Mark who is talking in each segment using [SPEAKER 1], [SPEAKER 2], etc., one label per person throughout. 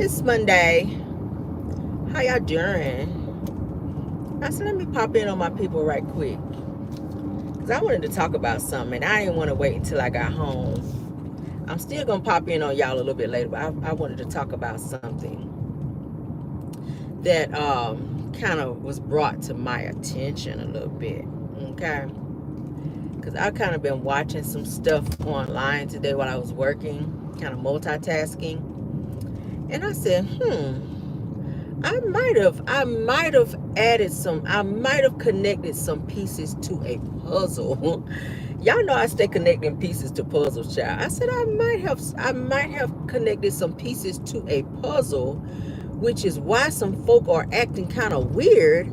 [SPEAKER 1] It's Monday. How y'all doing? I said, let me pop in on my people right quick. Because I wanted to talk about something, and I didn't want to wait until I got home. I'm still going to pop in on y'all a little bit later, but I wanted to talk about something that kind of was brought to my attention a little bit, okay? Because I've kind of been watching some stuff online today while I was working, kind of multitasking. And I said, I might have connected some pieces to a puzzle. Y'all know I stay connecting pieces to puzzles, child. I said I might have connected some pieces to a puzzle, which is why some folk are acting kind of weird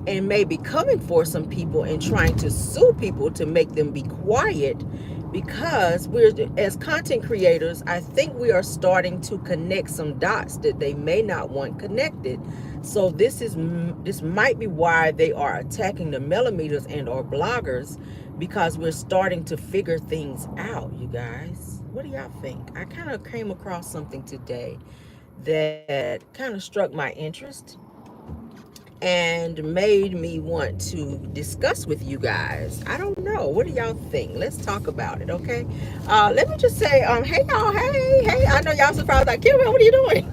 [SPEAKER 1] and maybe coming for some people and trying to sue people to make them be quiet, because we're, as content creators, I think we are starting to connect some dots that they may not want connected. So this might be why they are attacking the millimeters and or bloggers, because we're starting to figure things out. You guys, what do y'all think? I kind of came across something today that kind of struck my interest and made me want to discuss with you guys. I don't know. What do y'all think? Let's talk about it, okay? Let me just say, hey y'all, hey. I know y'all surprised, like, Kimmi, what are you doing?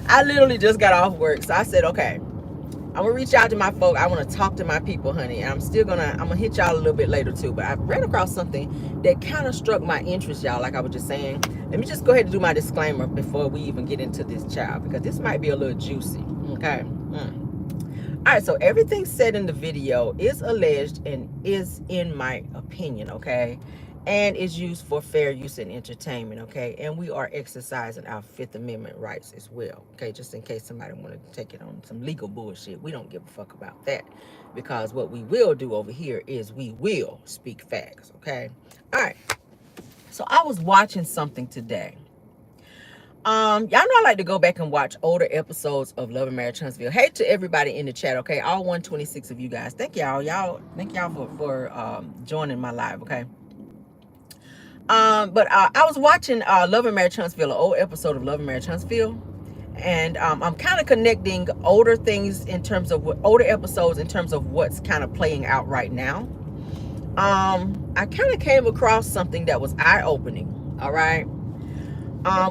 [SPEAKER 1] I literally just got off work, so I said, okay, I'm gonna reach out to my folk. I want to talk to my people, honey. And I'm gonna hit y'all a little bit later too. But I ran across something that kind of struck my interest, y'all. Like I was just saying, let me just go ahead and do my disclaimer before we even get into this, child, because this might be a little juicy. Okay. All right. So everything said in the video is alleged and is in my opinion. Okay. And is used for fair use and entertainment, okay? And we are exercising our Fifth Amendment rights as well, okay? Just in case somebody wanted to take it on some legal bullshit. We don't give a fuck about that, because what we will do over here is we will speak facts, okay? All right. So I was watching something today. Y'all know I like to go back and watch older episodes of Love and Marriage Huntsville. Hey to everybody in the chat, okay? All 126 of you guys. Thank y'all. Thank y'all for joining my live, okay? But I was watching Love and Marriage Huntsville, an old episode of Love and Marriage Huntsville, and I'm kind of connecting older things in terms of older episodes in terms of what's kind of playing out right now. I kind of came across something that was eye-opening. All right.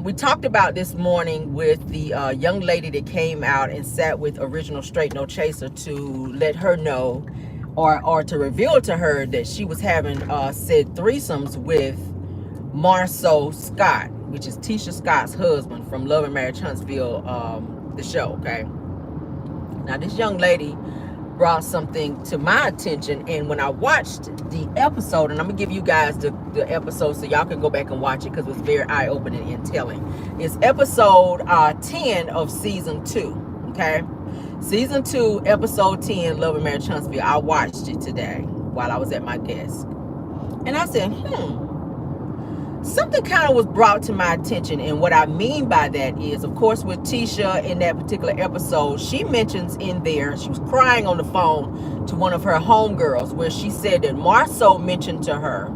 [SPEAKER 1] We talked about this morning with the young lady that came out and sat with Original Straight No Chaser to let her know, or to reveal to her that she was having said threesomes with Marceau Scott, which is Tisha Scott's husband from Love and Marriage Huntsville, the show, okay? Now, this young lady brought something to my attention, and when I watched the episode, and I'm going to give you guys the episode so y'all can go back and watch it, because it was very eye-opening and telling. It's episode 10 of season 2, okay? Season 2, episode 10, Love and Marriage Huntsville. I watched it today while I was at my desk. And I said, something kind of was brought to my attention. And what I mean by that is, of course, with Tisha in that particular episode, she mentions in there, she was crying on the phone to one of her homegirls, where she said that Marceau mentioned to her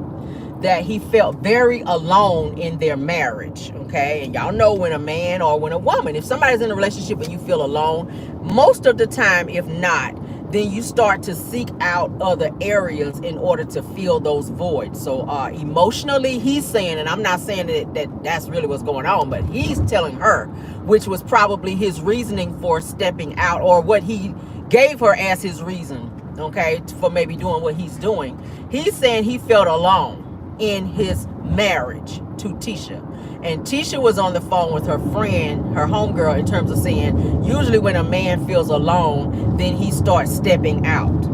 [SPEAKER 1] that he felt very alone in their marriage, okay? And y'all know when a man or when a woman, if somebody's in a relationship and you feel alone, most of the time, if not, then you start to seek out other areas in order to fill those voids. So emotionally, he's saying, and I'm not saying that's really what's going on, but he's telling her, which was probably his reasoning for stepping out, or what he gave her as his reason, okay, for maybe doing what he's doing. He's saying he felt alone in his marriage to Tisha. And Tisha was on the phone with her friend, her homegirl, in terms of saying, usually when a man feels alone, then he starts stepping out.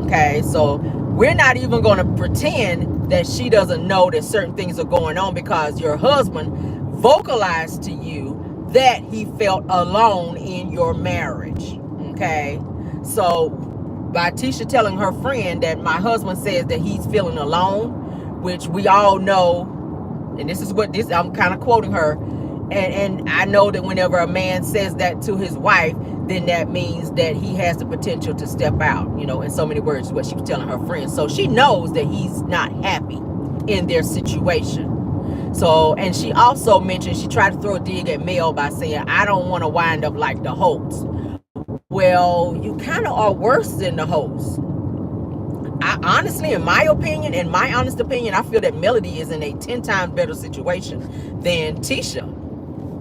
[SPEAKER 1] Okay, so we're not even going to pretend that she doesn't know that certain things are going on, because your husband vocalized to you that he felt alone in your marriage. Okay, so by Tisha telling her friend that my husband says that he's feeling alone, which we all know, and this is what this, I'm kind of quoting her, and I know that whenever a man says that to his wife, then that means that he has the potential to step out, you know, in so many words, what she was telling her friend. So she knows that he's not happy in their situation. So, and she also mentioned she tried to throw a dig at Mel by saying, I don't want to wind up like the host. Well, you kind of are worse than the host. I honestly, in my honest opinion, I feel that Melody is in a 10 times better situation than Tisha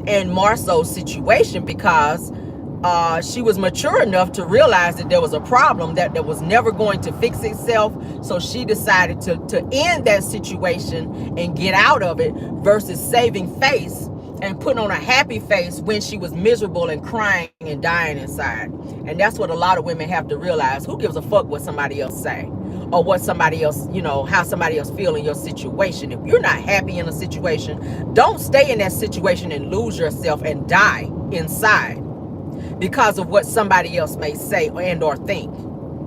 [SPEAKER 1] and Marceau's situation, because she was mature enough to realize that there was a problem that was never going to fix itself. So she decided to end that situation and get out of it, versus saving face and putting on a happy face when she was miserable and crying and dying inside. And that's what a lot of women have to realize. Who gives a fuck what somebody else say, or what somebody else, how somebody else feel in your situation? If you're not happy in a situation, don't stay in that situation and lose yourself and die inside because of what somebody else may say and or think.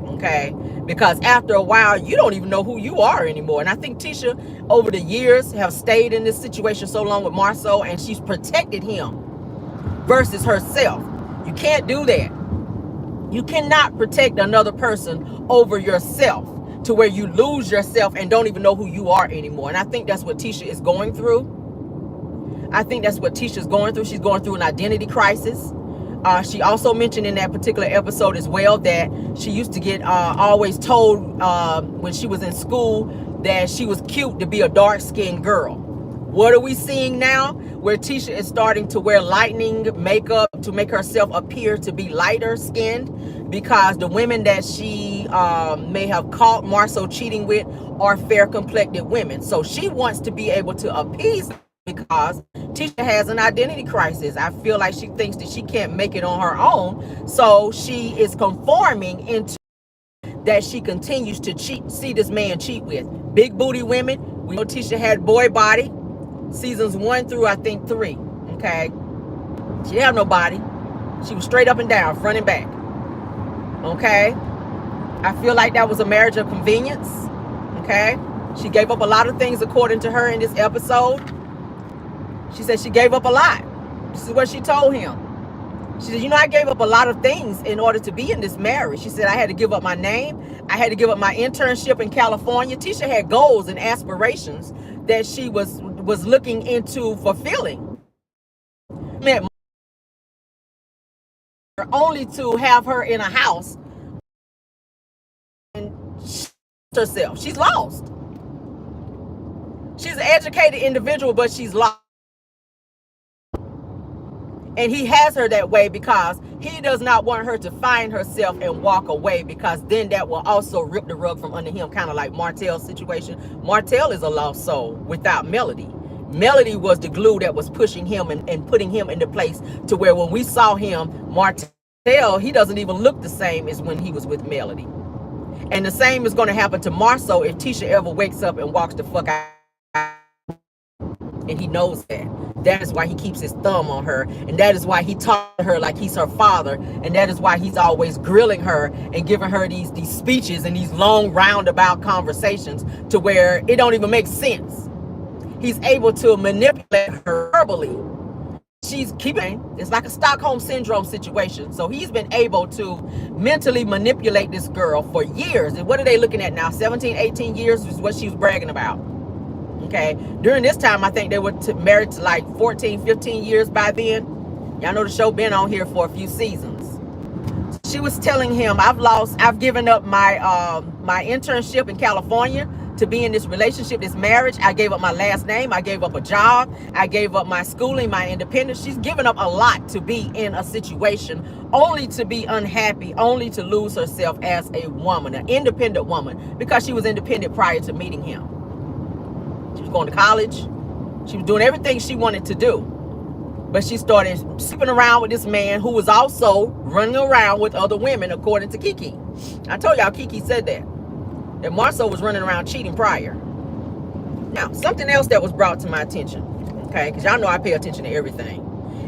[SPEAKER 1] Okay? Because after a while, you don't even know who you are anymore. And I think Tisha, over the years, have stayed in this situation so long with Marceau, and she's protected him versus herself. You can't do that. You cannot protect another person over yourself to where you lose yourself and don't even know who you are anymore. And I think that's what Tisha is going through. I think that's what Tisha's going through. She's going through an identity crisis. She also mentioned in that particular episode as well that she used to get always told when she was in school that she was cute to be a dark-skinned girl. What are we seeing now? Where Tisha is starting to wear lightening makeup to make herself appear to be lighter skinned, because the women that she may have caught Marceau cheating with are fair complected women. So she wants to be able to appease them, because Tisha has an identity crisis. I feel like she thinks that she can't make it on her own. So she is conforming into that she continues to see this man cheat with. Big booty women. We know Tisha had boy body. Seasons 1 through I think 3. Okay. She didn't have no body. She was straight up and down, front and back. Okay. I feel like that was a marriage of convenience. Okay. She gave up a lot of things according to her in this episode. She said she gave up a lot. This is what she told him. She said, I gave up a lot of things in order to be in this marriage. She said, I had to give up my name. I had to give up my internship in California. Tisha had goals and aspirations that she was looking into fulfilling. Meant only to have her in a house and herself. She's lost. She's an educated individual, but she's lost. And he has her that way because he does not want her to find herself and walk away, because then that will also rip the rug from under him, kind of like Martell's situation. Martell is a lost soul without Melody. Melody was the glue that was pushing him and putting him into place to where when we saw him, Martell, he doesn't even look the same as when he was with Melody. And the same is going to happen to Marceau if Tisha ever wakes up and walks the fuck out. And he knows that. That is why he keeps his thumb on her. And that is why he talks to her like he's her father. And that is why he's always grilling her and giving her these speeches and these long roundabout conversations to where it don't even make sense. He's able to manipulate her verbally. She's keeping, it's like a Stockholm syndrome situation. So he's been able to mentally manipulate this girl for years. And what are they looking at now? 17, 18 years is what she was bragging about. Okay, during this time, I think they were married to like 14, 15 years by then. Y'all know the show been on here for a few seasons. She was telling him, I've given up my my internship in California to be in this relationship, this marriage. I gave up my last name. I gave up a job. I gave up my schooling, my independence. She's given up a lot to be in a situation, only to be unhappy, only to lose herself as a woman, an independent woman, because she was independent prior to meeting him. She was going to college. She was doing everything she wanted to do. But she started sleeping around with this man who was also running around with other women, according to Kiki. I told y'all Kiki said that Marceau was running around cheating prior. Now, something else that was brought to my attention, okay, because y'all know I pay attention to everything.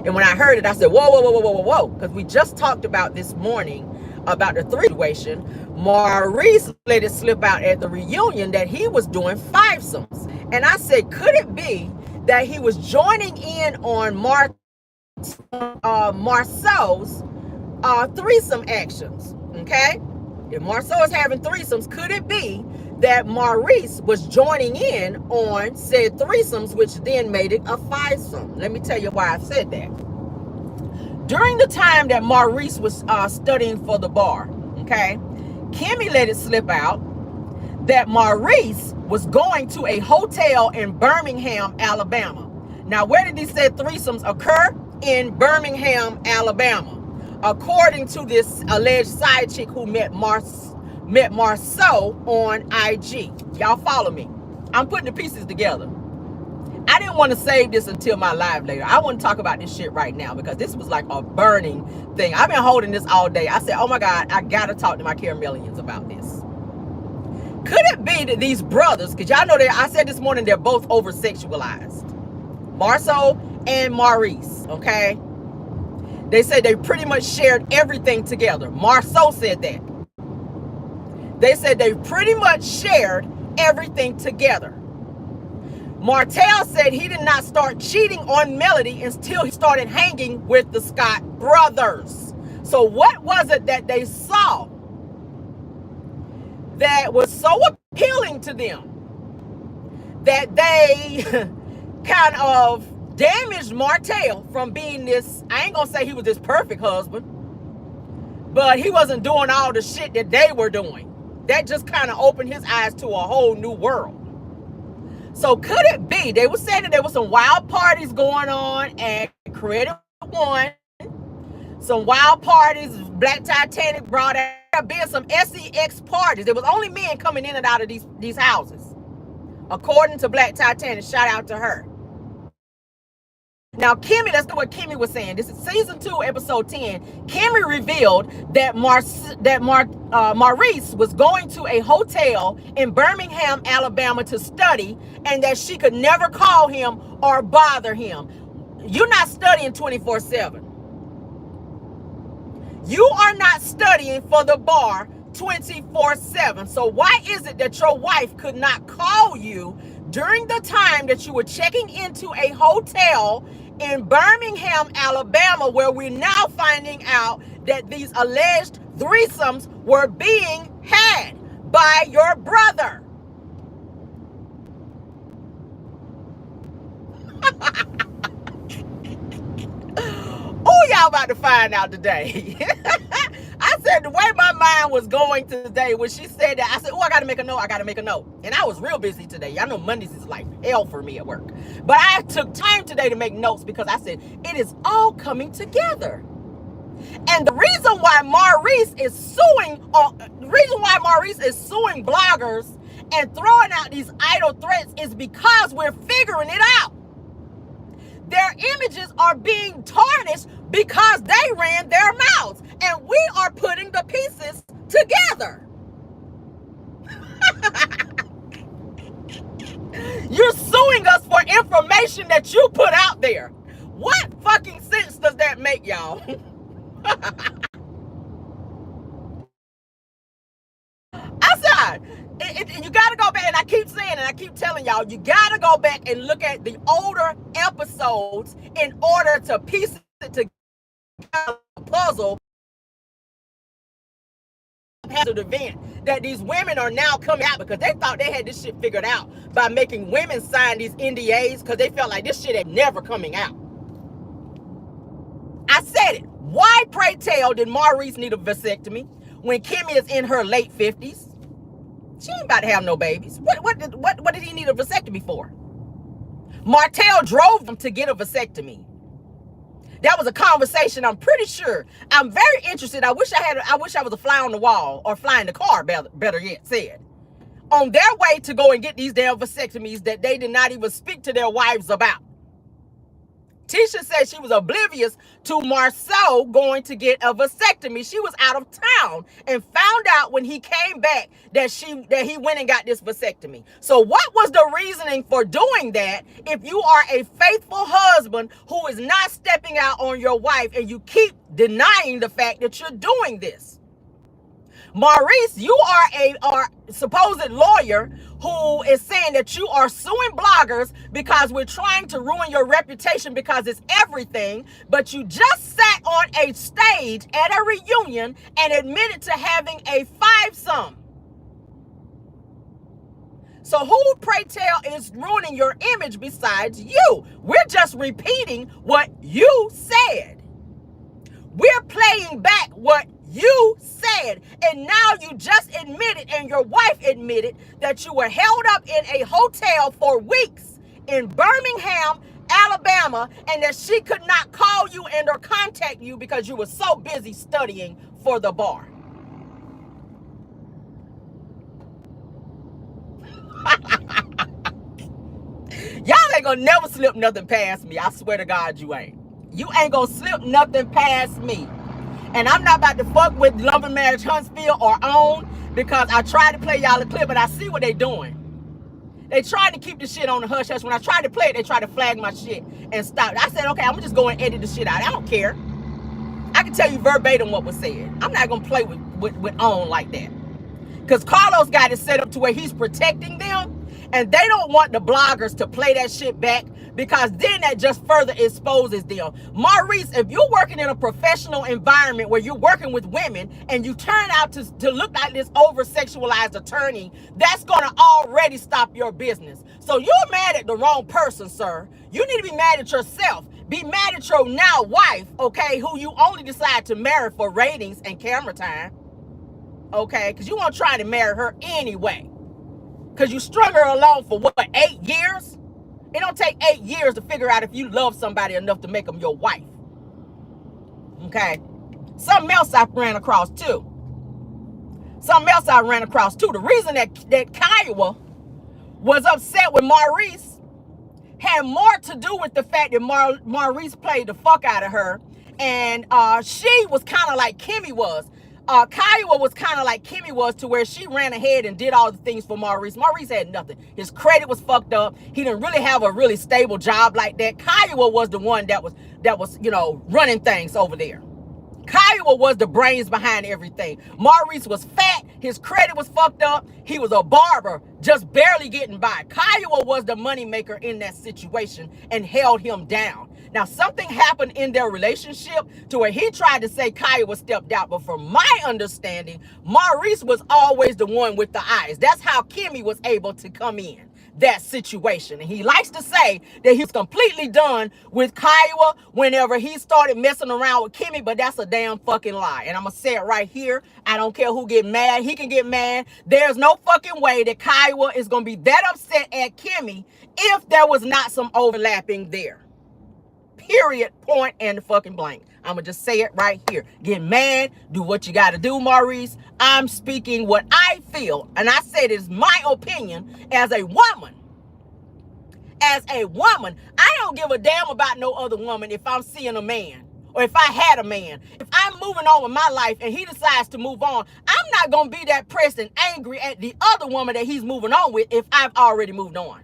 [SPEAKER 1] And when I heard it, I said, whoa, whoa, whoa, whoa, whoa, whoa, because we just talked about this morning about the three situation. Maurice let it slip out at the reunion that he was doing fivesomes. And I said, could it be that he was joining in on Marceau's threesome actions? Okay. If Marceau is having threesomes, could it be that Maurice was joining in on said threesomes, which then made it a fivesome? Let me tell you why I said that. During the time that Maurice was studying for the bar, okay, Kimmi let it slip out that Maurice was going to a hotel in Birmingham, Alabama. Now, where did these said threesomes occur? In Birmingham, Alabama. According to this alleged side chick who met Marceau on IG. Y'all follow me? I'm putting the pieces together. I didn't want to save this until my live later. I want to talk about this shit right now because this was like a burning thing. I've been holding this all day. I said, oh my God, I got to talk to my Caramelians about this. Could it be that these brothers, because y'all know that I said this morning, they're both over-sexualized. Marceau and Maurice, okay? They said they pretty much shared everything together. Marceau said that. They said they pretty much shared everything together. Martel said he did not start cheating on Melody until he started hanging with the Scott brothers. So what was it that they saw that was so appealing to them that they kind of damaged Martel from being this, I ain't gonna say he was this perfect husband, but he wasn't doing all the shit that they were doing. That just kind of opened his eyes to a whole new world. So could it be, they were saying that there were some wild parties going on at Credit One, some wild parties, Black Titanic brought out, there being some sex parties. There was only men coming in and out of these houses. According to Black Titanic, shout out to her. Now, Kimmi, that's what Kimmi was saying. This is season 2, episode 10. Kimmi revealed that Maurice was going to a hotel in Birmingham, Alabama to study, and that she could never call him or bother him. You're not studying 24/7. You are not studying for the bar 24/7. So why is it that your wife could not call you during the time that you were checking into a hotel in Birmingham, Alabama, where we're now finding out that these alleged threesomes were being had by your brother? Oh, y'all about to find out today. I said the way my mind was going today when she said that, I said, oh, I got to make a note. And I was real busy today. Y'all know Mondays is like hell for me at work. But I took time today to make notes because I said, it is all coming together. And the reason why Maurice is suing bloggers and throwing out these idle threats is because we're figuring it out. Their images are being tarnished because they ran their mouths. And we are putting the pieces together. You're suing us for information that you put out there. What fucking sense does that make, y'all? I said, you got to go back, and I keep saying, and I keep telling y'all, you got to go back and look at the older episodes in order to piece it together, a puzzle, hazard event that these women are now coming out because they thought they had this shit figured out by making women sign these NDAs because they felt like this shit ain't never coming out. I said it. Why, pray tell, did Maurice need a vasectomy when Kimmi is in her late 50s? She ain't about to have no babies. What did he need a vasectomy for? Martel drove them to get a vasectomy. That was a conversation, I'm pretty sure. I'm very interested. I wish I was a fly on the wall, or fly in the car, better yet said. On their way to go and get these damn vasectomies that they did not even speak to their wives about. Tisha said she was oblivious to Marceau going to get a vasectomy. She was out of town and found out when he came back that he went and got this vasectomy. So what was the reasoning for doing that if you are a faithful husband who is not stepping out on your wife and you keep denying the fact that you're doing this? Maurice, you are a supposed lawyer who is saying that you are suing bloggers because we're trying to ruin your reputation because it's everything, but you just sat got on a stage at a reunion and admitted to having a fivesome. So who, pray tell, is ruining your image besides you? We're just repeating what you said. We're playing back what you said. And now you just admitted, and your wife admitted, that you were held up in a hotel for weeks in Birmingham, Alabama, and that she could not call you and or contact you because you were so busy studying for the bar. Y'all ain't gonna never slip nothing past me. I swear to God, you ain't. You ain't gonna slip nothing past me. And I'm not about to fuck with Love and Marriage Huntsville or OWN, because I tried to play y'all a clip, but I see what they doing. They tried to keep the shit on the hush hush. When I tried to play it, they tried to flag my shit and stop. I said, okay, I'm gonna just go and edit the shit out. I don't care. I can tell you verbatim what was said. I'm not gonna play with OWN like that. Because Carlos got it set up to where he's protecting them, and they don't want the bloggers to play that shit back, because then that just further exposes them. Maurice, if you're working in a professional environment where you're working with women and you turn out to look like this over-sexualized attorney, that's going to already stop your business. So you're mad at the wrong person, sir. You need to be mad at yourself. Be mad at your now wife, okay, who you only decide to marry for ratings and camera time, okay, because you want to try to marry her anyway. Because you strung her along for what, 8 years? It don't take 8 years to figure out if you love somebody enough to make them your wife. Okay? Something else I ran across too. The reason that Kiowa was upset with Maurice had more to do with the fact that Maurice played the fuck out of her. And she was kind of like Kimmi was. Kiowa was kind of like Kimmi was, to where she ran ahead and did all the things for Maurice. Maurice had nothing. His credit was fucked up. He didn't really have a really stable job like that. Kiowa was the one that was, you know, running things over there. Kiowa was the brains behind everything. Maurice was fat. His credit was fucked up. He was a barber, just barely getting by. Kiowa was the moneymaker in that situation and held him down. Now, something happened in their relationship to where he tried to say Kiowa stepped out. But from my understanding, Maurice was always the one with the eyes. That's how Kimmi was able to come in that situation. And he likes to say that he's completely done with Kiowa whenever he started messing around with Kimmi, but that's a damn fucking lie. And I'm going to say it right here. I don't care who get mad. He can get mad. There's no fucking way that Kiowa is going to be that upset at Kimmi if there was not some overlapping there. Period, point, and fucking blank. I'm going to just say it right here. Get mad. Do what you got to do, Maurice. I'm speaking what I feel. And I say it is my opinion as a woman. As a woman, I don't give a damn about no other woman if I'm seeing a man. Or if I had a man. If I'm moving on with my life and he decides to move on, I'm not going to be that pressed and angry at the other woman that he's moving on with if I've already moved on.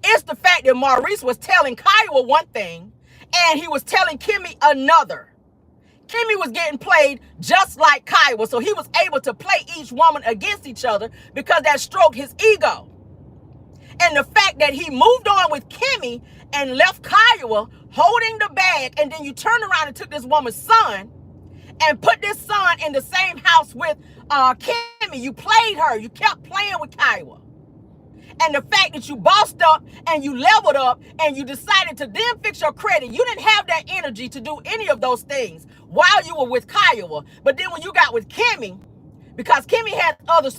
[SPEAKER 1] It's the fact that Maurice was telling Kiowa one thing and he was telling Kimmi another. Kimmi was getting played just like Kiowa, so he was able to play each woman against each other because that stroked his ego. And the fact that he moved on with Kimmi and left Kiowa holding the bag, and then you turned around and took this woman's son and put this son in the same house with Kimmi. You played her. You kept playing with Kiowa. And the fact that you bossed up and you leveled up and you decided to then fix your credit, you didn't have that energy to do any of those things while you were with Kiowa. But then when you got with Kimmi, because Kimmi had other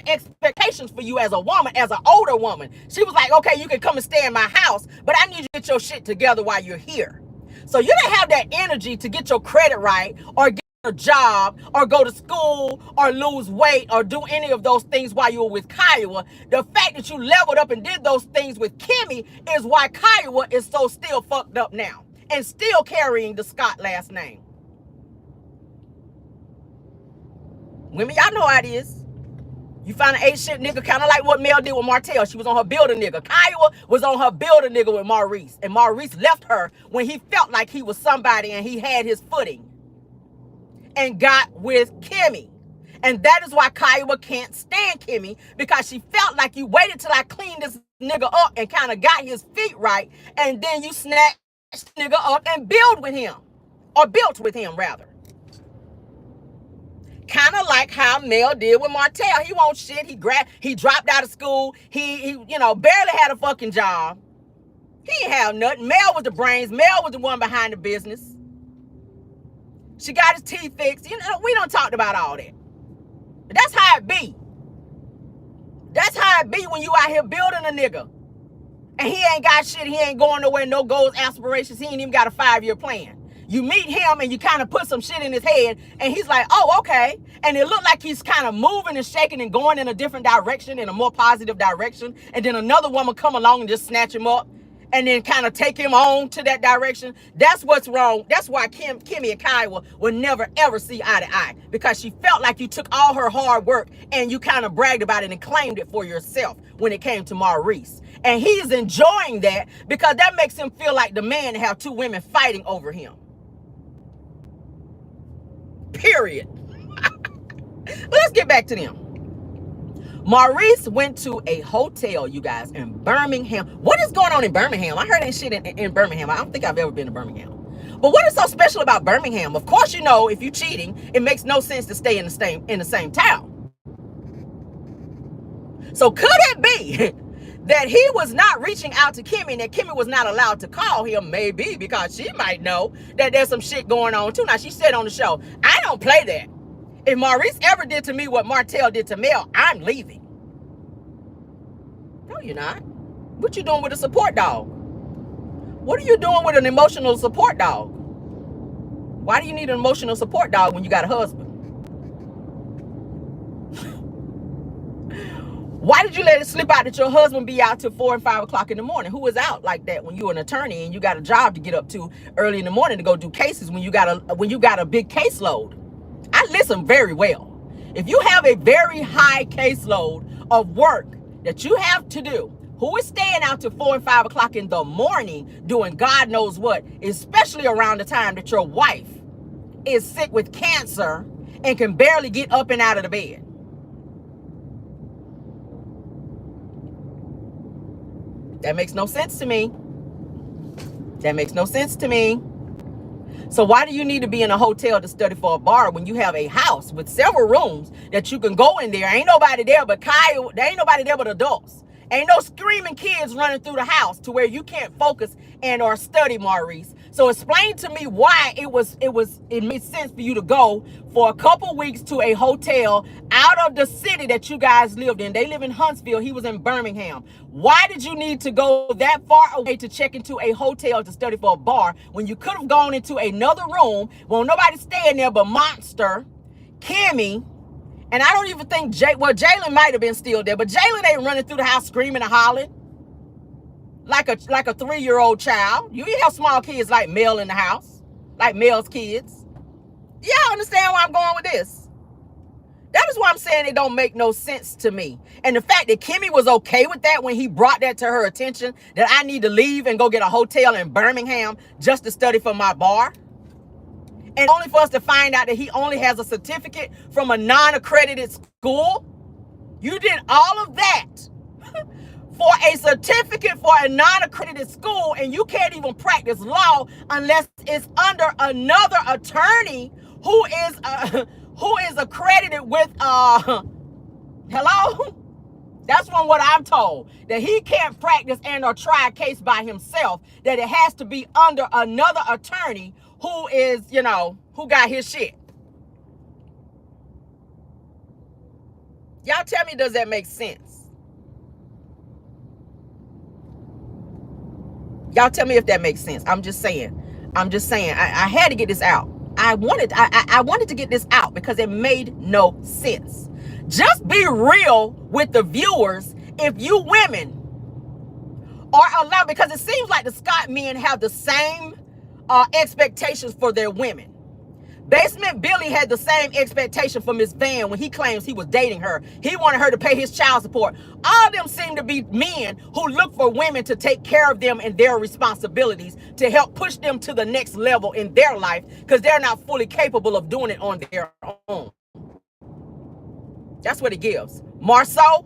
[SPEAKER 1] expectations for you as a woman, as an older woman, she was like, okay, you can come and stay in my house, but I need you to get your shit together while you're here. So you didn't have that energy to get your credit right or get a job or go to school or lose weight or do any of those things while you were with Kiowa. The fact that you leveled up and did those things with Kimmi is why Kiowa is so still fucked up now and still carrying the Scott last name. Women, y'all know how it is. You find an shit nigga, kind of like what Mel did with Martell. She was on her builder nigga. Kiowa was on her builder nigga with Maurice. And Maurice left her when he felt like he was somebody and he had his footing. And got with Kimmi. And that is why Kiowa can't stand Kimmi, because she felt like you waited till I cleaned this nigga up and kind of got his feet right, and then you snatched this nigga up and build with him. or built with him rather. Kind of like how Mel did with Martell. He won't shit. He dropped out of school. He you know, barely had a fucking job. He ain't have nothing. Mel was the brains. Mel was the one behind the business. She got his teeth fixed. You know, we done talked about all that. But that's how it be. That's how it be when you out here building a nigga. And he ain't got shit. He ain't going nowhere. No goals, aspirations. He ain't even got a 5-year plan. You meet him and you kind of put some shit in his head. And he's like, oh, okay. And it looked like he's kind of moving and shaking and going in a different direction, in a more positive direction. And then another woman come along and just snatch him up. And then kind of take him on to that direction. That's what's wrong. That's why Kimmi and Kiu will never, ever see eye to eye. Because she felt like you took all her hard work and you kind of bragged about it and claimed it for yourself when it came to Maurice. And he's enjoying that because that makes him feel like the man to have 2 women fighting over him. Period. Let's get back to them. Maurice went to a hotel, you guys, in Birmingham. What is going on in Birmingham? I heard that shit in Birmingham. I don't think I've ever been to Birmingham. But what is so special about Birmingham? Of course, you know, if you're cheating, it makes no sense to stay in the same town. So could it be that he was not reaching out to Kimmi and that Kimmi was not allowed to call him? Maybe because she might know that there's some shit going on too. Now, she said on the show, I don't play that. If Maurice ever did to me what Martell did to Mel, I'm leaving. No, you're not. What you doing with a support dog? What are you doing with an emotional support dog? Why do you need an emotional support dog when you got a husband? Why did you let it slip out that your husband be out till 4 and 5 o'clock in the morning? Who was out like that when you're an attorney and you got a job to get up to early in the morning to go do cases when you got a big caseload? I listen very well. If you have a very high caseload of work that you have to do, who is staying out till 4 and 5 o'clock in the morning doing God knows what, especially around the time that your wife is sick with cancer and can barely get up and out of the bed? That makes no sense to me. That makes no sense to me. So why do you need to be in a hotel to study for a bar when you have a house with several rooms that you can go in there? Ain't nobody there but Kyle. There ain't nobody there but adults. Ain't no screaming kids running through the house to where you can't focus and or study, Maurice. So explain to me why it made sense for you to go for a couple weeks to a hotel out of the city that you guys lived in. They live in Huntsville. He was in Birmingham. Why did you need to go that far away to check into a hotel to study for a bar when you could have gone into another room? Well, nobody staying there but Monster, Kimmi, and I don't even think Jalen might have been still there, but Jalen ain't running through the house screaming and hollering like a 3-year-old child. You have small kids like Mel in the house, like Mel's kids. Y'all understand where I'm going with this? That is why I'm saying it don't make no sense to me. And the fact that Kimmi was okay with that when he brought that to her attention, that I need to leave and go get a hotel in Birmingham just to study for my bar. And only for us to find out that he only has a certificate from a non-accredited school. You did all of that for a certificate for a non-accredited school, and you can't even practice law unless it's under another attorney who is accredited with hello? That's from what I'm told, that he can't practice and or try a case by himself, that it has to be under another attorney who is, you know, who got his shit. Y'all tell me, does that make sense? Y'all tell me if that makes sense. I'm just saying. I had to get this out. I wanted to get this out because it made no sense. Just be real with the viewers. If you women are allowed, because it seems like the Scott men have the same expectations for their women. Basement Billy had the same expectation for Miss Van when he claims he was dating her. He wanted her to pay his child support. All of them seem to be men who look for women to take care of them and their responsibilities, to help push them to the next level in their life, because they're not fully capable of doing it on their own. That's what it gives. Marceau,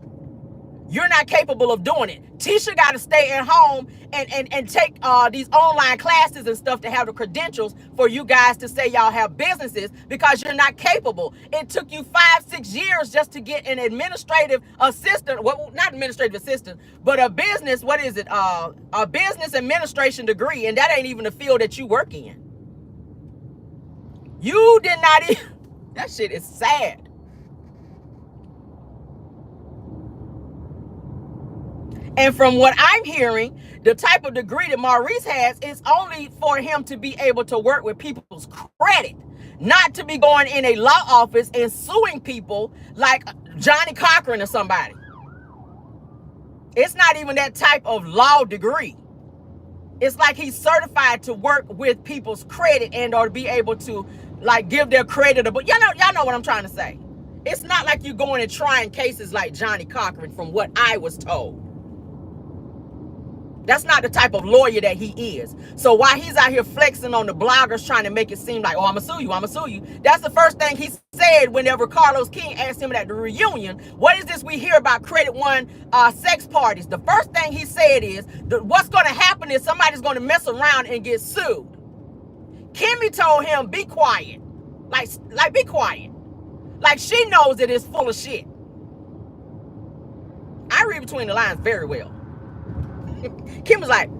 [SPEAKER 1] You're not capable of doing it. Tisha got to stay at home and take these online classes and stuff to have the credentials for you guys to say y'all have businesses because you're not capable. It took you 5-6 years just to get an administrative assistant. Well, not administrative assistant, but a business, what is it? A business administration degree. And that ain't even the field that you work in. You did not even, that shit is sad. And from what I'm hearing, the type of degree that Maurice has is only for him to be able to work with people's credit, not to be going in a law office and suing people like Johnny Cochran or somebody. It's not even that type of law degree. It's like he's certified to work with people's credit and or to be able to like give their credit. But y'all know what I'm trying to say. It's not like you're going and trying cases like Johnny Cochran from what I was told. That's not the type of lawyer that he is. So while he's out here flexing on the bloggers trying to make it seem like, oh, I'm going to sue you. That's the first thing he said whenever Carlos King asked him at the reunion, what is this we hear about Credit One sex parties? The first thing he said is, what's going to happen is somebody's going to mess around and get sued. Kimmi told him, be quiet. Like be quiet. Like she knows that it's full of shit. I read between the lines very well. Kim was like,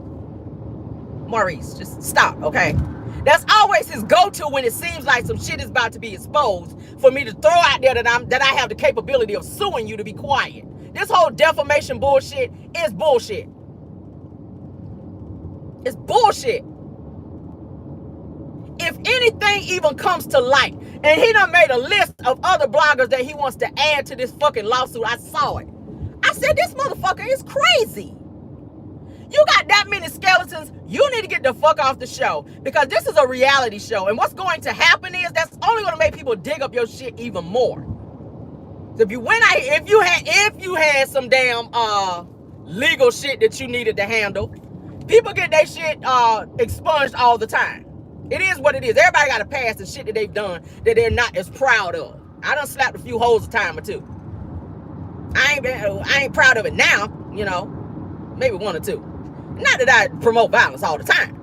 [SPEAKER 1] Maurice, just stop, okay? That's always his go-to when it seems like some shit is about to be exposed for me to throw out there that I have the capability of suing you to be quiet. This whole defamation bullshit is bullshit. It's bullshit. If anything even comes to light, and he done made a list of other bloggers that he wants to add to this fucking lawsuit, I saw it. I said, this motherfucker is crazy. You got that many skeletons, you need to get the fuck off the show because this is a reality show. And what's going to happen is that's only going to make people dig up your shit even more. So if you had some damn legal shit that you needed to handle, people get their shit expunged all the time. It is what it is. Everybody got to pass the shit that they've done that they're not as proud of. I done slapped a few hoes a time or two. I ain't proud of it now, you know, maybe one or two. Not that I promote violence all the time.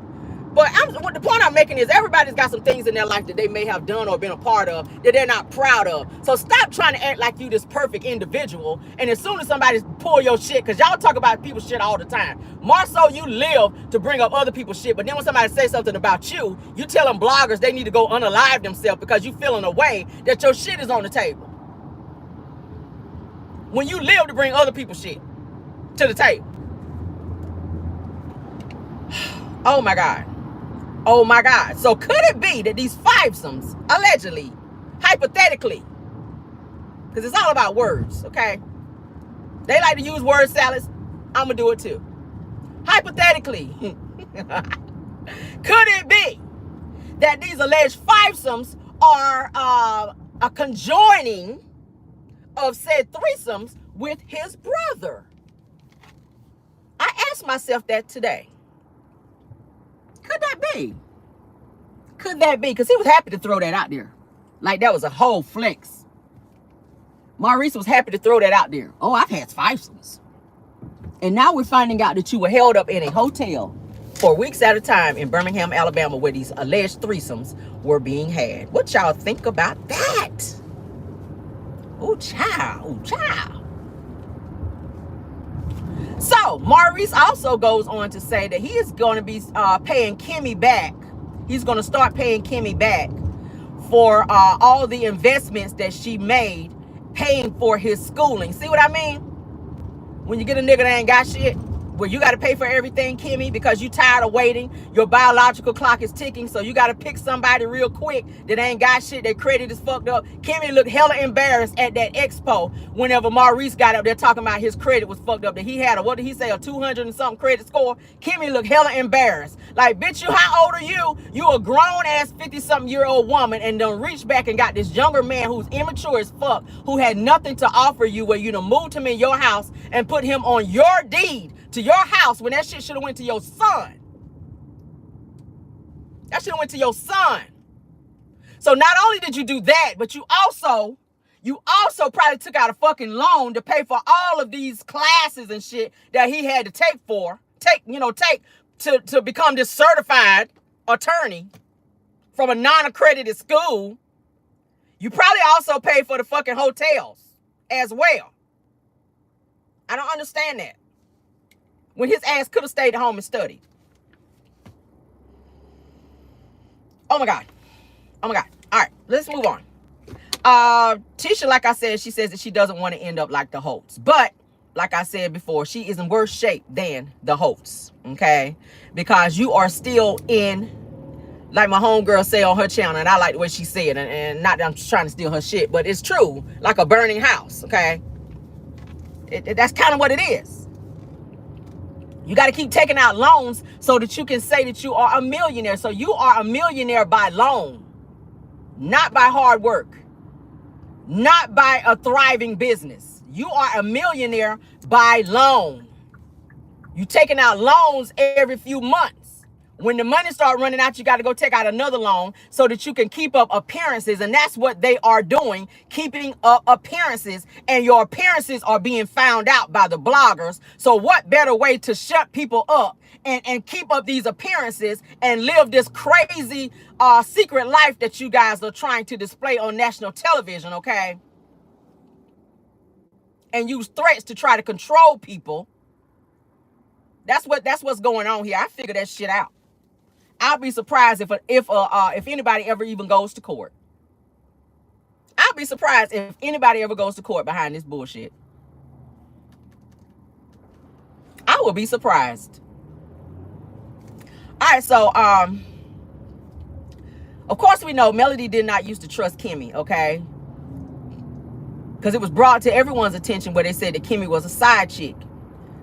[SPEAKER 1] But the point I'm making is everybody's got some things in their life that they may have done or been a part of that they're not proud of. So stop trying to act like you this perfect individual. And as soon as somebody pull your shit, because y'all talk about people's shit all the time. More so you live to bring up other people's shit. But then when somebody says something about you, you tell them bloggers they need to go unalive themselves because you feel in a way that your shit is on the table. When you live to bring other people's shit to the table. Oh my God. Oh my God. So could it be that these fivesomes, allegedly, hypothetically, because it's all about words, okay? They like to use word salads. I'm going to do it too. Hypothetically, could it be that these alleged fivesomes are a conjoining of said threesomes with his brother? I asked myself that today. Could that be? Could that be? Because he was happy to throw that out there. Like that was a whole flex. Maurice was happy to throw that out there. Oh, I've had fivesomes. And now we're finding out that you were held up in a hotel for weeks at a time in Birmingham, Alabama, where these alleged threesomes were being had. What y'all think about that? Oh, child. Oh, child. So Maurice also goes on to say that he is going to be paying Kimmi back. He's going to start paying Kimmi back for all the investments that she made paying for his schooling. See what I mean? When you get a nigga that ain't got shit, where you got to pay for everything, Kimmi, because you tired of waiting. Your biological clock is ticking, so you got to pick somebody real quick that ain't got shit. Their credit is fucked up. Kimmi looked hella embarrassed at that expo whenever Maurice got up there talking about his credit was fucked up. That he had what did he say, a 200 and something credit score. Kimmi looked hella embarrassed. Like, bitch, you, how old are you? You a grown-ass 50-something-year-old woman and done reached back and got this younger man who's immature as fuck, who had nothing to offer you, where you done moved him in your house and put him on your deed to your house when that shit should have went to your son. That should have went to your son. So not only did you do that, but you You also probably took out a fucking loan to pay for all of these classes and shit that he had to take to become this certified attorney from a non-accredited school. You probably also paid for the fucking hotels as well. I don't understand that. When his ass could have stayed at home and studied. Oh my God. Oh my God. All right, let's move on. Tisha, like I said, she says that she doesn't want to end up like the Holtz. But, like I said before, she is in worse shape than the Holtz. Okay? Because you are still in, like my homegirl say on her channel, and I like the way she said it, and not that I'm just trying to steal her shit, but it's true, like a burning house, okay? That's kind of what it is. You got to keep taking out loans so that you can say that you are a millionaire. So you are a millionaire by loan, not by hard work, not by a thriving business. You are a millionaire by loan. You taking out loans every few months. When the money start running out, you got to go take out another loan so that you can keep up appearances. And that's what they are doing, keeping up appearances. And your appearances are being found out by the bloggers. So what better way to shut people up and keep up these appearances and live this crazy secret life that you guys are trying to display on national television, okay? And use threats to try to control people. That's what's going on here. I figured that shit out. I'll be surprised if anybody ever even goes to court. I'll be surprised if anybody ever goes to court behind this bullshit. I will be surprised. All right, so of course we know Melody did not used to trust Kimmi, okay? Because it was brought to everyone's attention where they said that Kimmi was a side chick.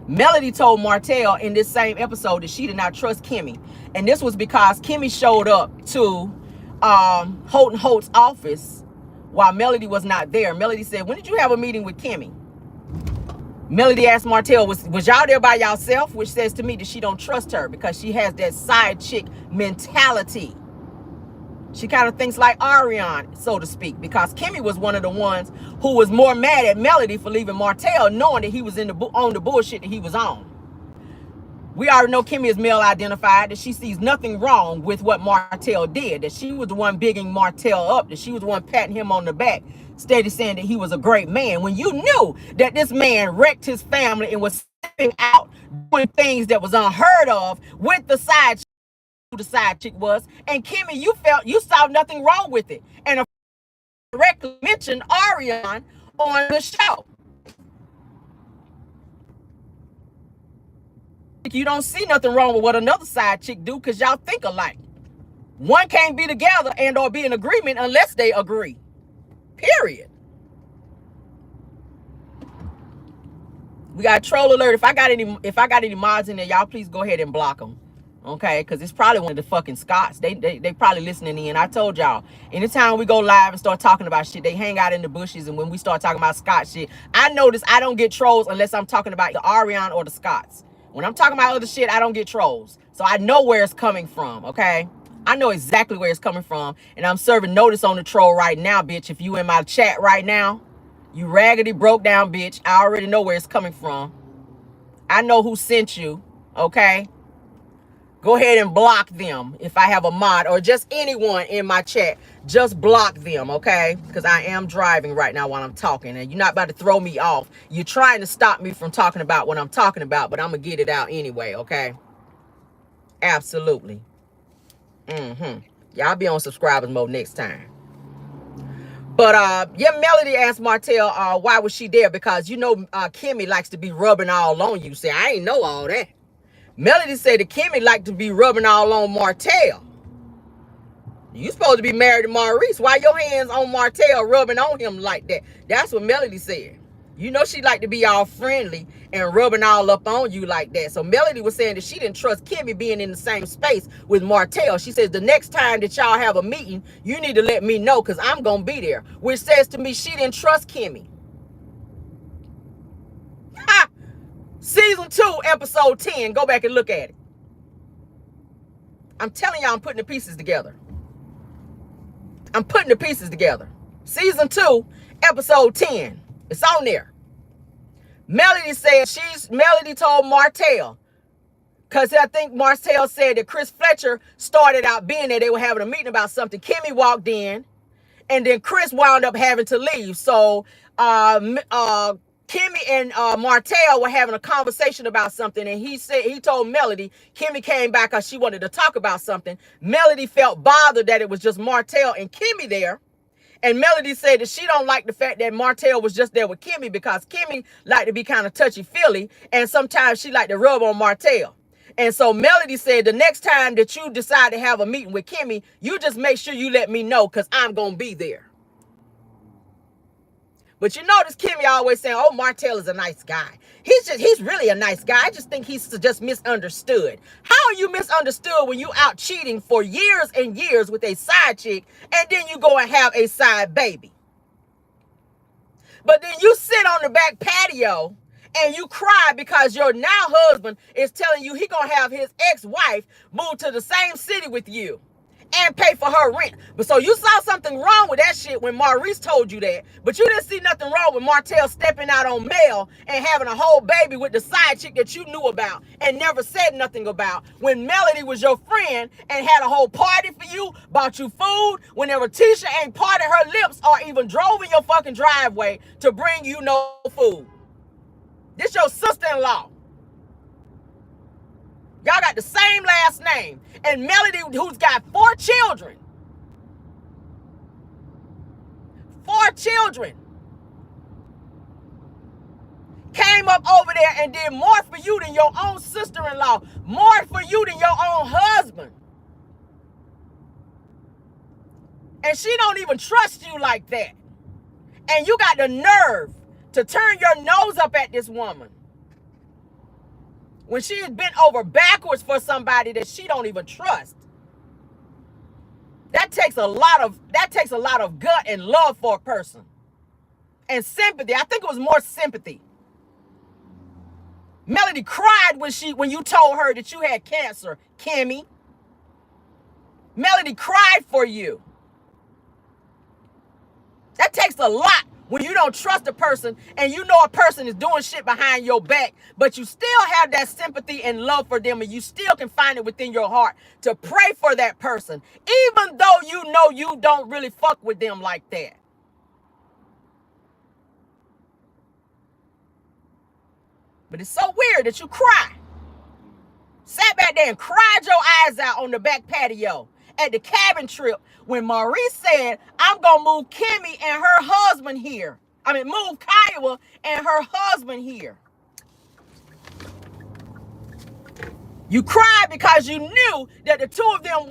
[SPEAKER 1] Melody told Martell in this same episode that she did not trust Kimmi. And this was because Kimmi showed up to Holton Holt's office while Melody was not there. Melody said, when did you have a meeting with Kimmi? Melody asked Martell, was y'all there by yourself? Which says to me that she don't trust her because she has that side chick mentality. She kind of thinks like Ariane, so to speak, because Kimmi was one of the ones who was more mad at Melody for leaving Martell, knowing that he was on the bullshit that he was on. We already know Kimmi is male identified, that she sees nothing wrong with what Martell did, that she was the one bigging Martell up, that she was the one patting him on the back, steady saying that he was a great man. When you knew that this man wrecked his family and was stepping out, doing things that was unheard of with the side chick, who the side chick was, and Kimmi, you saw nothing wrong with it. And directly mentioned Ariane on the show. You don't see nothing wrong with what another side chick do because y'all think alike. One can't be together and or be in agreement unless they agree. Period. We got troll alert. If I got any mods in there, y'all please go ahead and block them. Okay, because it's probably one of the fucking Scots. They probably listening in. I told y'all, anytime we go live and start talking about shit, they hang out in the bushes. And when we start talking about Scott shit, I notice I don't get trolls unless I'm talking about the Ariane or the Scots. When I'm talking about other shit, I don't get trolls. So I know where it's coming from, okay? I know exactly where it's coming from. And I'm serving notice on the troll right now, bitch. If you in my chat right now, you raggedy broke down bitch, I already know where it's coming from. I know who sent you, okay? Go ahead and block them if I have a mod or just anyone in my chat. Just block them, okay? Because I am driving right now while I'm talking. And you're not about to throw me off. You're trying to stop me from talking about what I'm talking about. But I'm going to get it out anyway, okay? Absolutely. Y'all be on subscribers mode next time. But, yeah, Melody asked Martell, why was she there? Because, you know, Kimmi likes to be rubbing all on you. Say, I ain't know all that. Melody said that Kimmi liked to be rubbing all on Martell. You supposed to be married to Maurice. Why your hands on Martell rubbing on him like that? That's what Melody said. You know she liked to be all friendly and rubbing all up on you like that. So Melody was saying that she didn't trust Kimmi being in the same space with Martell. She says the next time that y'all have a meeting, you need to let me know because I'm going to be there. Which says to me she didn't trust Kimmi. Ha! Season 2, episode 10. Go back and look at it. I'm telling y'all I'm putting the pieces together. I'm putting the pieces together. Season 2, episode 10. It's on there. Melody said Melody told Martell, because I think Martell said that Chris Fletcher started out being there. They were having a meeting about something. Kimmi walked in, and then Chris wound up having to leave. So Kimmi and Martell were having a conversation about something, and he told Melody. Kimmi came back because she wanted to talk about something. Melody felt bothered that it was just Martell and Kimmi there. And Melody said that she don't like the fact that Martell was just there with Kimmi, because Kimmi liked to be kind of touchy-feely, and sometimes she liked to rub on Martell. And so Melody said, the next time that you decide to have a meeting with Kimmi, you just make sure you let me know, because I'm going to be there. But you notice Kimmi always saying, oh, Martell is a nice guy. He's really a nice guy. I just think he's just misunderstood. How are you misunderstood when you out cheating for years and years with a side chick, and then you go and have a side baby? But then you sit on the back patio and you cry because your now husband is telling you he gonna have his ex-wife move to the same city with you and pay for her rent. But so you saw something wrong with that shit when Maurice told you that, but you didn't see nothing wrong with Martell stepping out on Mel and having a whole baby with the side chick that you knew about and never said nothing about, when Melody was your friend and had a whole party for you, bought you food, whenever Tisha ain't parted her lips or even drove in your fucking driveway to bring you no food. This your sister-in-law. Y'all got the same last name. And Melody, who's got 4 children. 4 children. Came up over there and did more for you than your own sister-in-law. More for you than your own husband. And she don't even trust you like that. And you got the nerve to turn your nose up at this woman when she has bent over backwards for somebody that she don't even trust. That takes a lot of gut and love for a person. And sympathy. I think it was more sympathy. Melody cried when you told her that you had cancer, Kimmi. Melody cried for you. That takes a lot when you don't trust a person and you know a person is doing shit behind your back, but you still have that sympathy and love for them, and you still can find it within your heart to pray for that person, even though you know you don't really fuck with them like that. But it's so weird that you cry. Sat back there and cried your eyes out on the back patio at the cabin trip when Maurice said, I'm going to move Kimmi and her husband here. Move Kiowa and her husband here. You cried because you knew that the two of them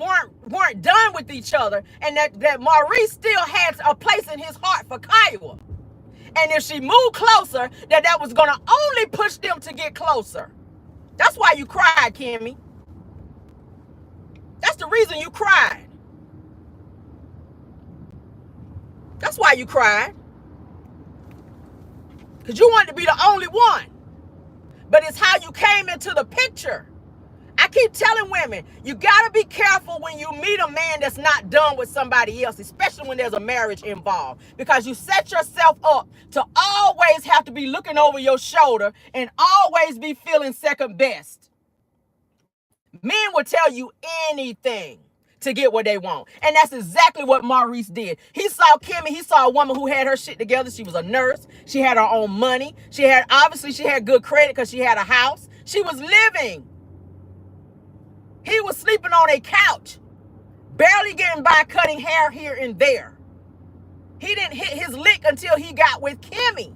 [SPEAKER 1] weren't done with each other, and that Maurice still had a place in his heart for Kiowa. And if she moved closer, that was going to only push them to get closer. That's why you cried, Kimmi. That's the reason you cried. That's why you cried. Because you wanted to be the only one. But it's how you came into the picture. I keep telling women, you got to be careful when you meet a man that's not done with somebody else, especially when there's a marriage involved. Because you set yourself up to always have to be looking over your shoulder and always be feeling second best. Men will tell you anything to get what they want. And that's exactly what Maurice did. He saw Kimmi. He saw a woman who had her shit together. She was a nurse. She had her own money. Obviously she had good credit because she had a house. She was living. He was sleeping on a couch, barely getting by cutting hair here and there. He didn't hit his lick until he got with Kimmi.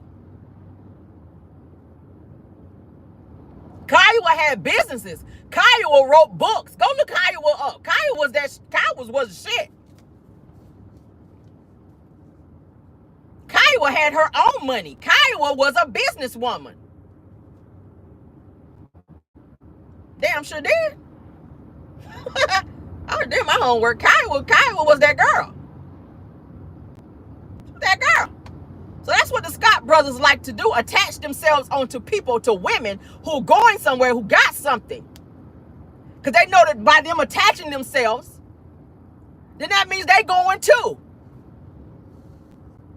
[SPEAKER 1] Kiowa had businesses. Kiowa wrote books. Go look Kiowa up. Kiowa was the shit. Kiowa had her own money. Kiowa was a businesswoman. Damn sure did. I did my homework. Kiowa was that girl. That girl. So that's what the Scott brothers like to do. Attach themselves onto people, to women who are going somewhere, who got something. Because they know that by them attaching themselves, then that means they going too.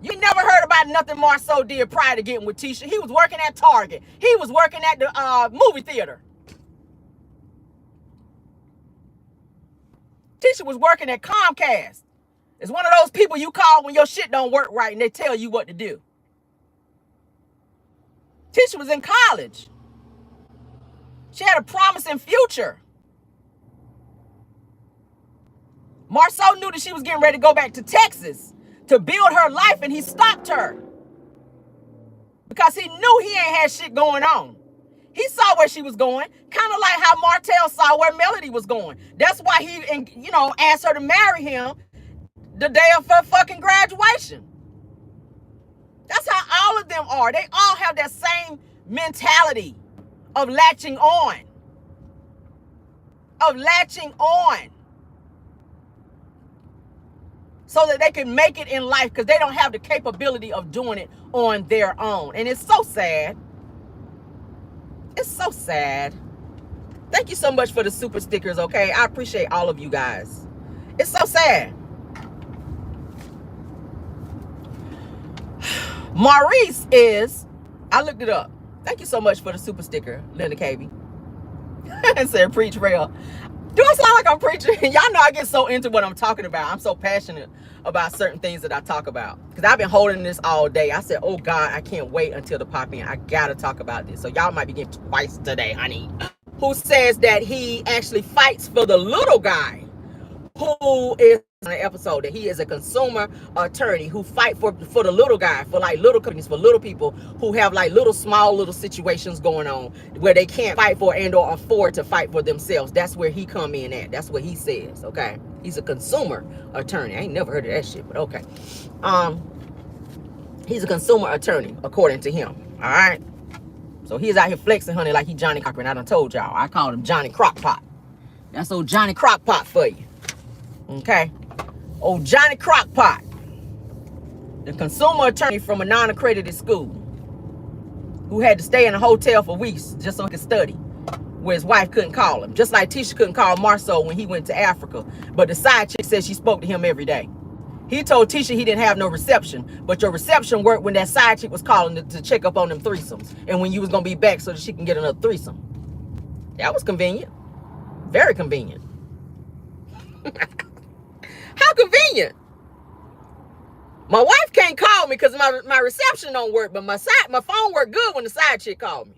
[SPEAKER 1] You never heard about about nothing Marceau did prior to getting with Tisha. He was working at Target. He was working at the movie theater. Tisha was working at Comcast. It's one of those people you call when your shit don't work right and they tell you what to do. Tisha was in college. She had a promising future. Marceau knew that she was getting ready to go back to Texas to build her life, and he stopped her because he knew he ain't had shit going on. He saw where she was going, kind of like how Martell saw where Melody was going. That's why he, you know, asked her to marry him the day of her fucking graduation. That's how all of them are. They all have that same mentality of latching on. Of latching on. So that they can make it in life, because they don't have the capability of doing it on their own. And it's so sad. It's so sad. Thank you so much for the super stickers, okay? I appreciate all of you guys. It's so sad. Maurice is, I looked it up. Thank you so much for the super sticker, Linda KB. And said, preach Rell. Do I sound like I'm preaching? Y'all know I get so into what I'm talking about. I'm so passionate about certain things that I talk about. Because I've been holding this all day. I said, oh God, I can't wait until the pop in. I gotta talk about this. So y'all might be getting twice today, honey. Who says that he actually fights for the little guy who is on the episode, that he is a consumer attorney who fight for the little guy, for like little companies, for little people who have like little situations going on where they can't fight for and or afford to fight for themselves. That's where he come in at. That's what he says, okay? He's a consumer attorney. I ain't never heard of that shit, but okay. He's a consumer attorney, according to him, all right? So he's out here flexing, honey, like he Johnny Cochran. I done told y'all. I called him Johnny Crockpot. That's old Johnny Crockpot for you. Okay, old Johnny Crockpot, the consumer attorney from a non-accredited school who had to stay in a hotel for weeks just so he could study, where his wife couldn't call him. Just like Tisha couldn't call Marceau when he went to Africa, but the side chick said she spoke to him every day. He told Tisha he didn't have no reception, but your reception worked when that side chick was calling to check up on them threesomes and when you was gonna be back so that she can get another threesome. That was convenient, very convenient. How convenient. My wife can't call me because my reception don't work, but my phone worked good when the side chick called me.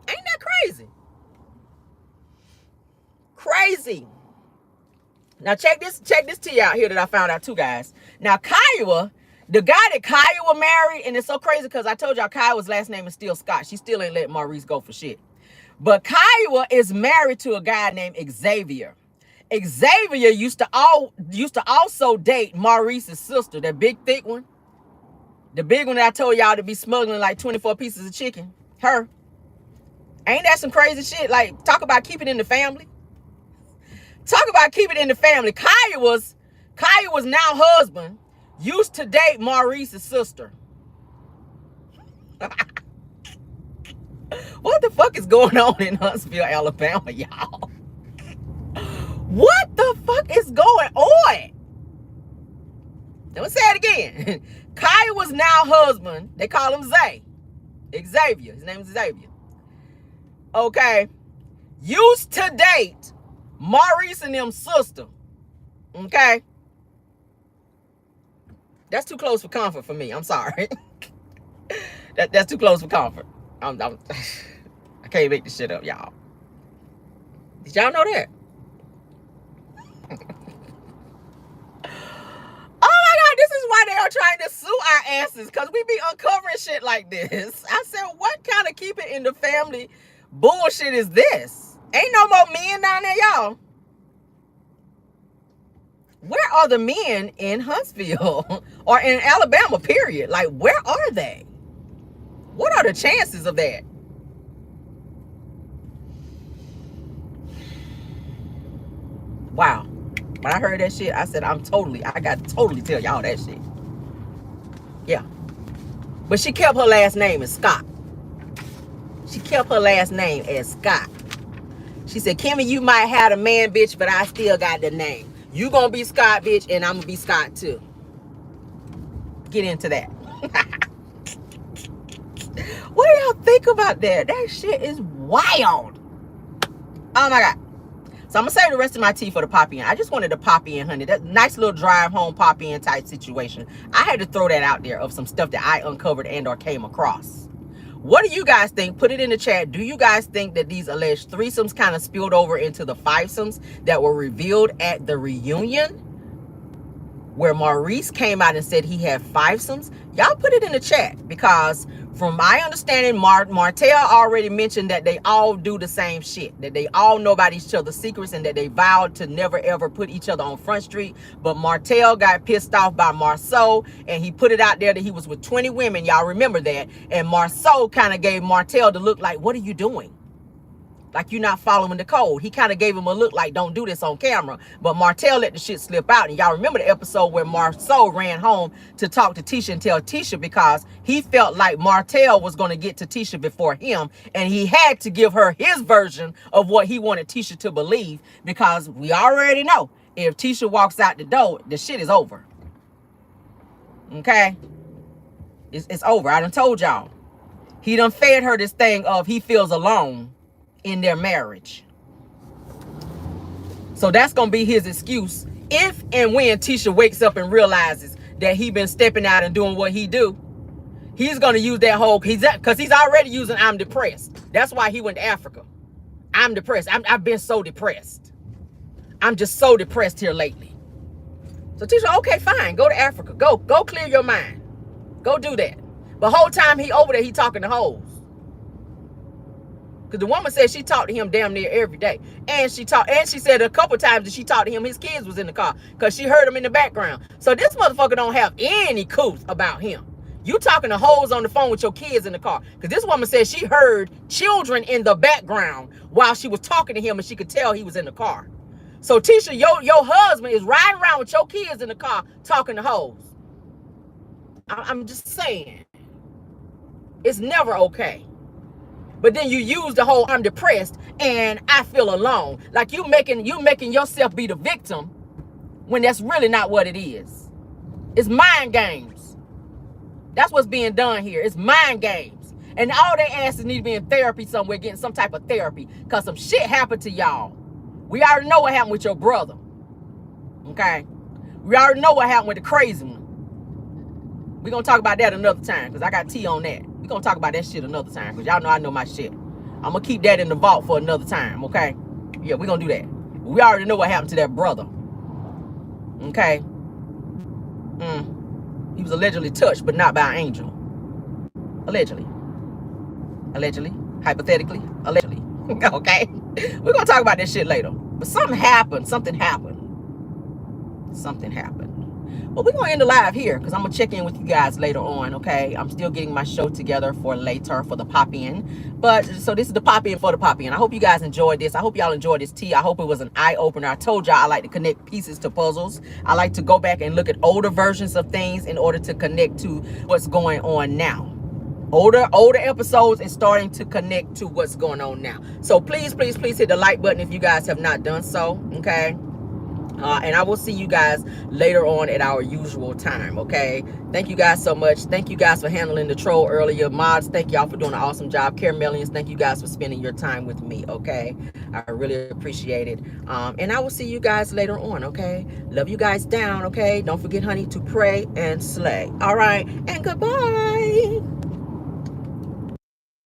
[SPEAKER 1] Ain't that crazy? Crazy. Now check this tea out here that I found out too, guys. Now Kiowa, the guy that Kiowa married, and it's so crazy because I told y'all Kiowa's last name is still Scott. She still ain't letting Maurice go for shit. But Kiowa is married to a guy named Xavier. Xavier used to also date Maurice's sister, that big thick one. The big one that I told y'all to be smuggling like 24 pieces of chicken. Her. Ain't that some crazy shit? Like, talk about keeping it in the family. Talk about keeping it in the family. Kiowa's now husband used to date Maurice's sister. What the fuck is going on in Huntsville, Alabama, y'all? What the fuck is going on? Let me say it again. Kiowa's now husband, they call him Xavier. His name is Xavier. Okay. Used to date Maurice and them sister. Okay. That's too close for comfort for me. I'm sorry. That's too close for comfort. I can't make this shit up, y'all. Did y'all know that? Oh my God, this is why they are trying to sue our asses, because we be uncovering shit like this. I said, what kind of keep it in the family bullshit is this? Ain't no more men down there, y'all. Where are the men in Huntsville or in Alabama, period? Like, where are they? What are the chances of that? Wow. When I heard that shit, I said, I got to totally tell y'all that shit. Yeah. But she kept her last name as Scott. She kept her last name as Scott. She said, Kimmi, you might have a man, bitch, but I still got the name. You gonna be Scott, bitch, and I'm gonna be Scott too. Get into that. What do y'all think about that? That shit is wild. Oh my God. So I'm gonna save the rest of my tea for the pop in. I just wanted to pop in, honey. That nice little drive home pop in type situation. I had to throw that out there of some stuff that I uncovered and or came across. What do you guys think? Put it in the chat. Do you guys think that these alleged threesomes kind of spilled over into the fivesomes that were revealed at the reunion, where Maurice came out and said he had fivesomes? Y'all put it in the chat, because from my understanding, Martell already mentioned that they all do the same shit, that they all know about each other's secrets, and that they vowed to never ever put each other on Front Street. But Martell got pissed off by Marceau, and he put it out there that he was with 20 women. Y'all remember that? And Marceau kind of gave Martell the look like, what are you doing? Like, you're not following the code. He kind of gave him a look like, don't do this on camera. But Martell let the shit slip out. And y'all remember the episode where Marceau ran home to talk to Tisha and tell Tisha, because he felt like Martell was going to get to Tisha before him. And he had to give her his version of what he wanted Tisha to believe, because we already know if Tisha walks out the door, the shit is over. Okay? It's over. I done told y'all. He done fed her this thing of he feels alone in their marriage. So that's gonna be his excuse if and when Tisha wakes up and realizes that he been stepping out and doing what he do. He's gonna use that whole, because he's already using I'm depressed. That's why he went to Africa. I'm depressed. I've been so depressed. I'm just so depressed here lately. So Tisha, okay, fine, go to Africa. Go clear your mind. Go do that. But whole time he over there, he talking to hoes. Because the woman said she talked to him damn near every day. And she said a couple times that she talked to him, his kids was in the car, because she heard him in the background. So this motherfucker don't have any couth about him. You talking to hoes on the phone with your kids in the car. Because this woman said she heard children in the background while she was talking to him, and she could tell he was in the car. So Tisha, your husband is riding around with your kids in the car talking to hoes. I'm just saying. It's never okay. But then you use the whole I'm depressed and I feel alone. Like you making yourself be the victim when that's really not what it is. It's mind games. That's what's being done here. It's mind games. And all they asses need to be in therapy somewhere, getting some type of therapy, because some shit happened to y'all. We already know what happened with your brother. Okay? We already know what happened with the crazy one. We're going to talk about that another time, because I got tea on that. We're going to talk about that shit another time, because y'all know I know my shit. I'm going to keep that in the vault for another time, okay? Yeah, we're going to do that. We already know what happened to that brother. Okay? He was allegedly touched, but not by an angel. Allegedly. Allegedly. Hypothetically. Allegedly. Okay? We're going to talk about that shit later. But something happened. Something happened. Something happened. Well, we're going to end the live here, because I'm going to check in with you guys later on, okay? I'm still getting my show together for later, for the pop-in. But, so this is the pop-in for the pop-in. I hope you guys enjoyed this. I hope y'all enjoyed this tea. I hope it was an eye-opener. I told y'all I like to connect pieces to puzzles. I like to go back and look at older versions of things in order to connect to what's going on now. Older episodes is starting to connect to what's going on now. So please, please, please hit the like button if you guys have not done so, okay? And I will see you guys later on at our usual time, okay? Thank you guys so much. Thank you guys for handling the troll earlier. Mods, thank y'all for doing an awesome job. Caramelians, thank you guys for spending your time with me, okay? I really appreciate it. And I will see you guys later on, okay? Love you guys down, okay? Don't forget, honey, to pray and slay. All right? And goodbye.